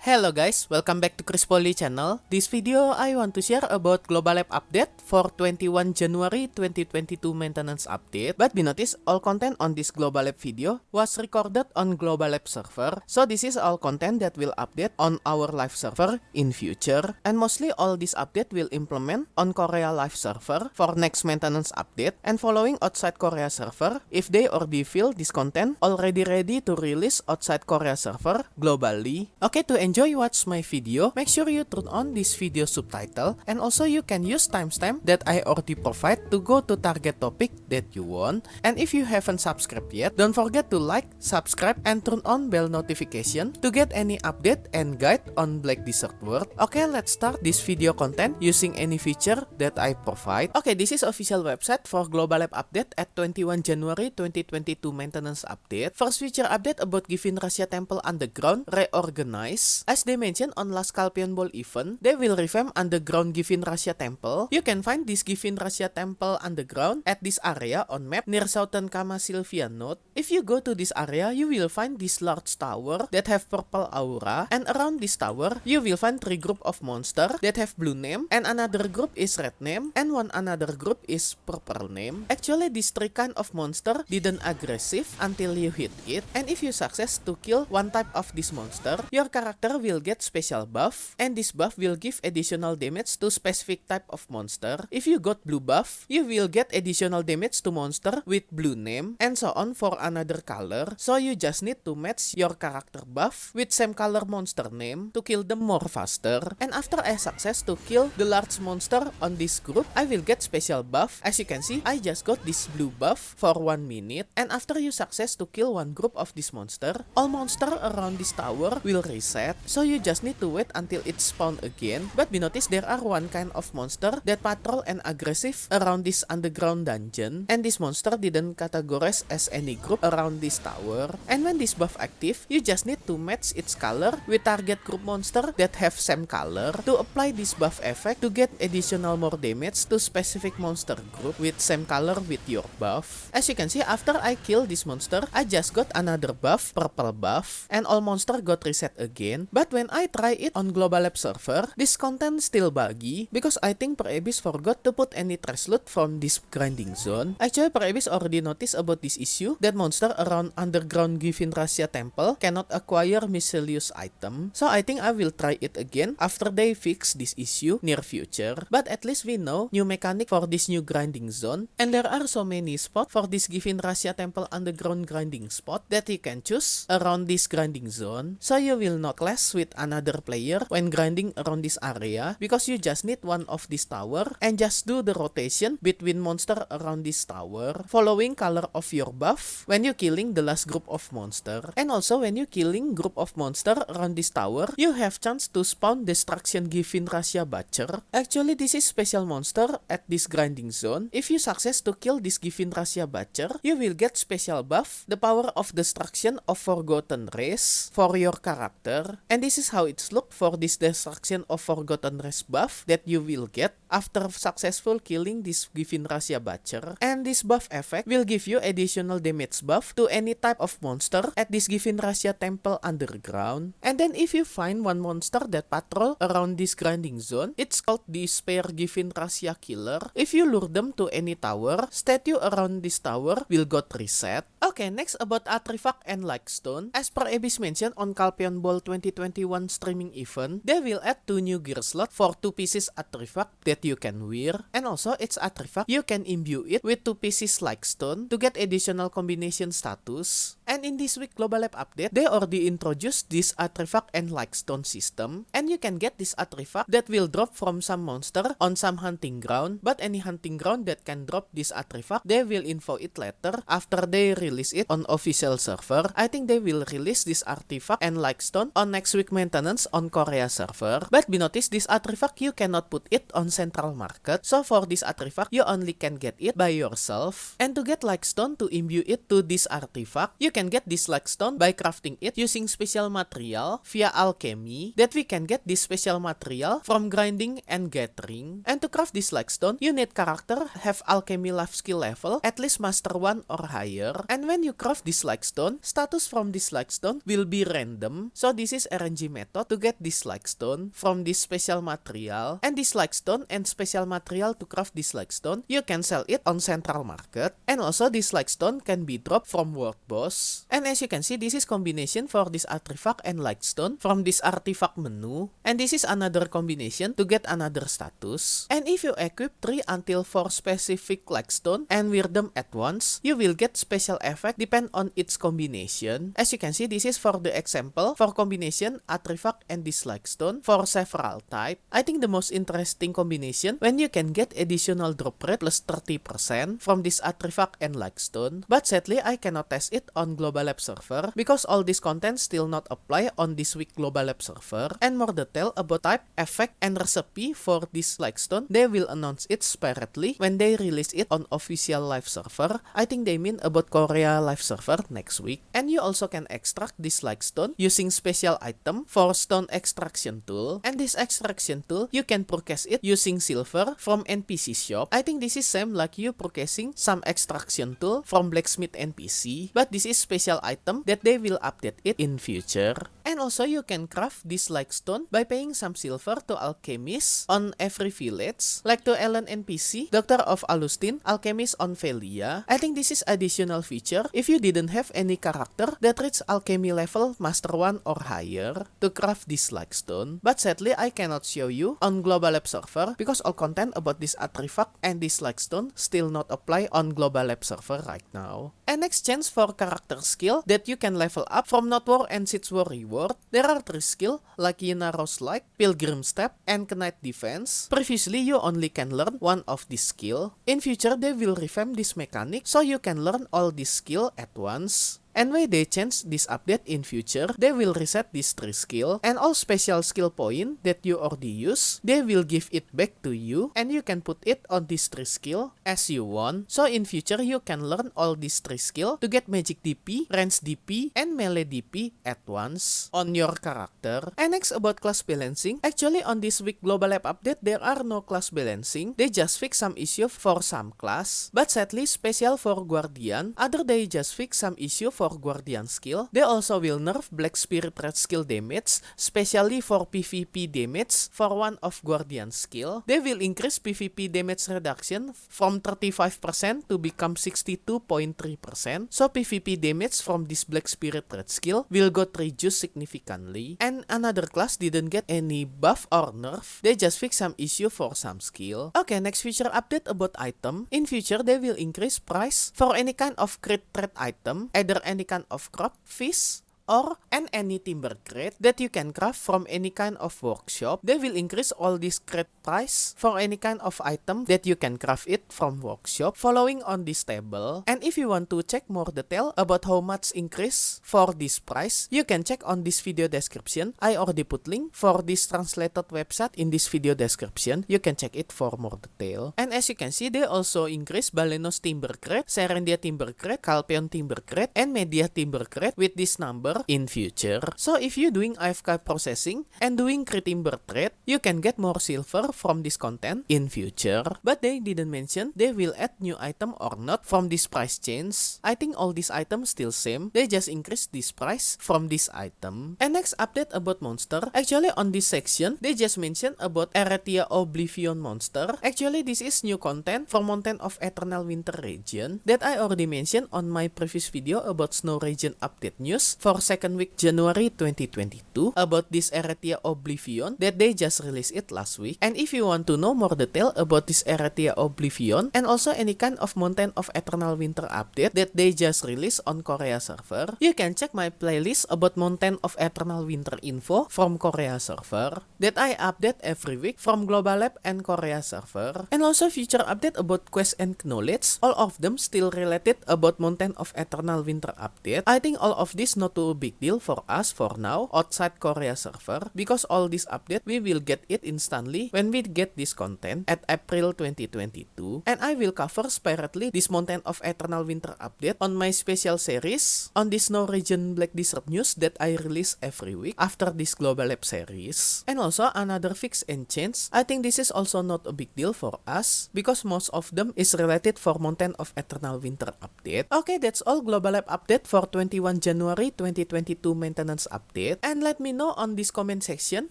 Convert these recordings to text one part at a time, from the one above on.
Hello guys, welcome back to Chris Poly channel. This video I want to share about Global App update for 21 January 2022 maintenance update. But be noticed, all content on this Global App video was recorded on Global App server. So this is all content that will update on our live server in future. And mostly all this update will implement on Korea live server for next maintenance update. And following outside Korea server, if they already feel this content already ready to release outside Korea server globally. Okay, to enjoy watch my video, make sure you turn on this video subtitle, and also you can use timestamp that I already provide to go to target topic that you want. And if you haven't subscribed yet, don't forget to like, subscribe, and turn on bell notification to get any update and guide on Black Desert World. Okay, let's start this video content using any feature that I provide. Okay, this is official website for Global App update at 21 January 2022 maintenance update. First feature update about Givin Russia Temple Underground reorganize. As they mentioned on last Scorpion Ball event, they will revamp Underground Givin Russia Temple. You can find this Givin Russia Temple Underground at this area on map near Southern Kama Sylvia Node. If you go to this area, you will find this large tower that have purple aura, and around this tower, you will find 3 group of monster that have blue name, and another group is red name, and one another group is purple name. Actually, these 3 kind of monster didn't aggressive until you hit it, and if you success to kill one type of this monster, your character will get special buff, and this buff will give additional damage to specific type of monster. If you got blue buff, you will get additional damage to monster with blue name, and so on for another color. So you just need to match your character buff with same color monster name to kill them more faster. And after I success to kill the large monster on this group, I will get special buff. As you can see, I just got this blue buff for 1 minute, and after you success to kill one group of this monster, all monster around this tower will reset. So you just need to wait until it spawn again. But be noticed, there are one kind of monster that patrol and aggressive around this underground dungeon, and this monster didn't categorize as any group around this tower. And when this buff active, you just need to match its color with target group monster that have same color to apply this buff effect to get additional more damage to specific monster group with same color with your buff. As you can see, after I kill this monster, I just got another buff, purple buff, and all monster got reset again. But when I try it on Global App server, this content still buggy because I think Perebis forgot to put any trash loot from this grinding zone. Actually, Perebis already noticed about this issue that monster around underground Givin Russia Temple cannot acquire miscellaneous item. So I think I will try it again after they fix this issue near future. But at least we know new mechanic for this new grinding zone, and there are so many spots for this Givin Russia Temple underground grinding spot that you can choose around this grinding zone. So you will not clash with another player when grinding around this area because you just need one of this tower and just do the rotation between monster around this tower following color of your buff when you killing the last group of monster. And also when you killing group of monster around this tower, you have chance to spawn Destruction Givin Russia Butcher. Actually, this is special monster at this grinding zone. If you success to kill this Givin Russia Butcher, you will get special buff, the power of destruction of Forgotten Race for your character. And this is how it's look for this Destruction of Forgotten Race buff that you will get after successful killing this Givin Russia Butcher. And this buff effect will give you additional damage buff to any type of monster at this Givin Russia Temple Underground. And then if you find one monster that patrol around this grinding zone, it's called the Spare Givin Russia Killer. If you lure them to any tower, statue around this tower will got reset. Okay, next about Artifact and Lightstone. As per Abyss mentioned on Scorpion Ball 2021 streaming event, they will add 2 new gear slot for 2 pieces Artifact that you can wear. And also its Artifact, you can imbue it with 2 pieces Lightstone to get additional combination status. And in this week Global App update, they already introduced this Artifact and Lightstone system. And you can get this Artifact that will drop from some monster on some hunting ground. But any hunting ground that can drop this Artifact, they will info it later after they release it on official server. I think they will release this Artifact and Lightstone on next week maintenance on Korea server. But be noticed, this Artifact you cannot put it on central market. So for this Artifact, you only can get it by yourself. And to get Lightstone to imbue it to this Artifact, you can can get this like stone by crafting it using special material via alchemy, that we can get this special material from grinding and gathering. And to craft this like stone, you need character have alchemy life skill level at least master 1 or higher. And when you craft this like stone, status from this like stone will be random. So this is RNG method to get this like stone from this special material. And this like stone and special material to craft this like stone, you can sell it on central market. And also this like stone can be dropped from world boss. And as you can see, this is combination for this artifact and like stone from this artifact menu. And this is another combination to get another status. And if you equip 3 until 4 specific like stone and wear them at once, you will get special effect depend on its combination. As you can see, this is for the example for combination artifact and this like stone for several type. I think the most interesting combination when you can get additional drop rate plus 30% from this artifact and like stone. But sadly, I cannot test it on Global Lab server because all this content still not apply on this week Global Lab server. And more detail about type, effect, and recipe for this like stone, they will announce it separately when they release it on official live server. I think they mean about Korea live server next week. And you also can extract this like stone using special item for stone extraction tool. And this extraction tool, you can purchase it using silver from NPC shop. I think this is same like you purchasing some extraction tool from blacksmith NPC, but this is special item that they will update it in future. And also you can craft this like stone by paying some silver to alchemists on every village, like to Ellen NPC, Doctor of Alustin, alchemist on Velia. I think this is additional feature if you didn't have any character that reach alchemy level master 1 or higher to craft this like stone. But sadly, I cannot show you on Global Lab server because all content about this artifact and this like stone still not apply on Global Lab server right now. And next chance for character skill that you can level up from Not War and Siege War reward. There are 3 skills like Yena Rose Like, Pilgrim Step, and Knight Defense. Previously, you only can learn one of this skill. In future, they will revamp this mechanic so you can learn all this skill at once. And when they change this update in future, they will reset this 3 skill and all special skill point that you already use, they will give it back to you and you can put it on this 3 skill as you want. So in future, you can learn all these 3 skill to get magic DP, range DP, and melee DP at once on your character. And next about class balancing, actually on this week Global Lab update, there are no class balancing. They just fix some issue for some class, but sadly special for Guardian, other they just fix some issue for Guardian skill. They also will nerf Black Spirit Red skill damage, especially for PvP damage for one of Guardian skill. They will increase PvP damage reduction from 35% to become 62.3%. So PvP damage from this Black Spirit Red skill will got reduced significantly. And another class didn't get any buff or nerf. They just fix some issue for some skill. Okay, next feature update about item. In future, they will increase price for any kind of crit trade item, either any kind of crop, fish, or any timber crate that you can craft from any kind of workshop. They will increase all this crate price for any kind of item that you can craft it from workshop following on this table. And if you want to check more detail about how much increase for this price, you can check on this video description. I already put link for this translated website in this video description. You can check it for more detail. And as you can see, they also increase Balenos timber crate, Serendia timber crate, Calpeon timber crate, and Media timber crate with this number in future. So if you doing AFK processing and doing crit timber trade, you can get more silver from this content in future. But they didn't mention they will add new item or not from this price change. I think all these items still same. They just increase this price from this item. And next update about monster. Actually on this section, they just mention about Eretia Oblivion monster. Actually this is new content from Mountain of Eternal Winter region that I already mentioned on my previous video about Snow region update news for second week January 2022 about this Eretia Oblivion that they just released it last week. And if you want to know more detail about this Eretia Oblivion and also any kind of Mountain of Eternal Winter update that they just released on Korea server, you can check my playlist about Mountain of Eternal Winter info from Korea server that I update every week from Global Lab and Korea server. And also future update about quest and knowledge, all of them still related about Mountain of Eternal Winter update. I think all of this not to too big deal for us for now outside Korea server, because all this update we will get it instantly when we get this content at April 2022, and I will cover separately this Mountain of Eternal Winter update on my special series on this Norwegian Black Desert news that I release every week after this Global Lab series. And also another fix and change, I think this is also not a big deal for us because most of them is related for Mountain of Eternal Winter update. Okay, that's all Global Lab update for 21 January 2022 maintenance update. And let me know on this comment section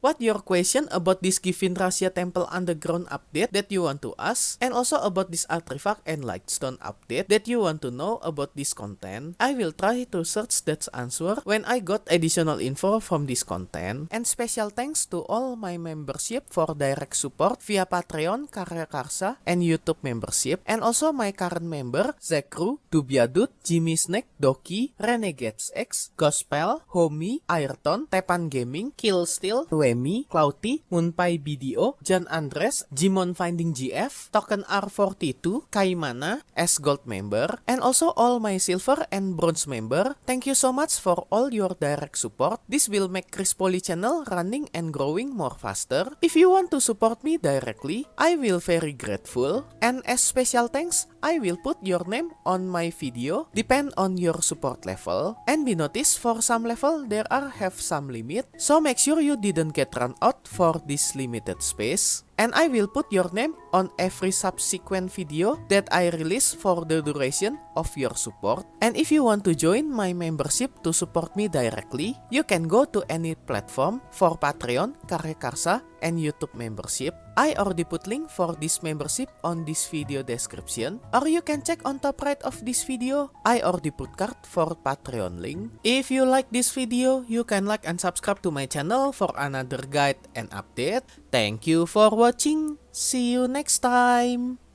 what your question about this Givin Russia Temple Underground update that you want to ask, and also about this artifact and Lightstone update that you want to know about this content. I will try to search that answer when I got additional info from this content. And special thanks to all my membership for direct support via Patreon, Karya Karsa, and YouTube membership, and also my current member Zekru, Dubiadut, Jimmy Snake, Doki, Renegades X, Gospel, Homie, Ayrton, Tepan Gaming, Killsteel, Wemi, Clouty, Moonpai BDO, John Andres, Jimon Finding GF, Token R42, Kaimana, S Gold member, and also all my silver and bronze member. Thank you so much for all your direct support. This will make Chris Poly channel running and growing more faster. If you want to support me directly, I will very grateful. And as special thanks, I will put your name on my video, depend on your support level. And be noticed, for some level there are have some limit, so make sure you didn't get run out for this limited space. And I will put your name on every subsequent video that I release for the duration of your support. And if you want to join my membership to support me directly, you can go to any platform for Patreon, Karya Karsa, and YouTube membership. I already put link for this membership on this video description, or you can check on top right of this video. I already put card for Patreon link. If you like this video, you can like and subscribe to my channel for another guide and update. Thank you for watching. See you next time.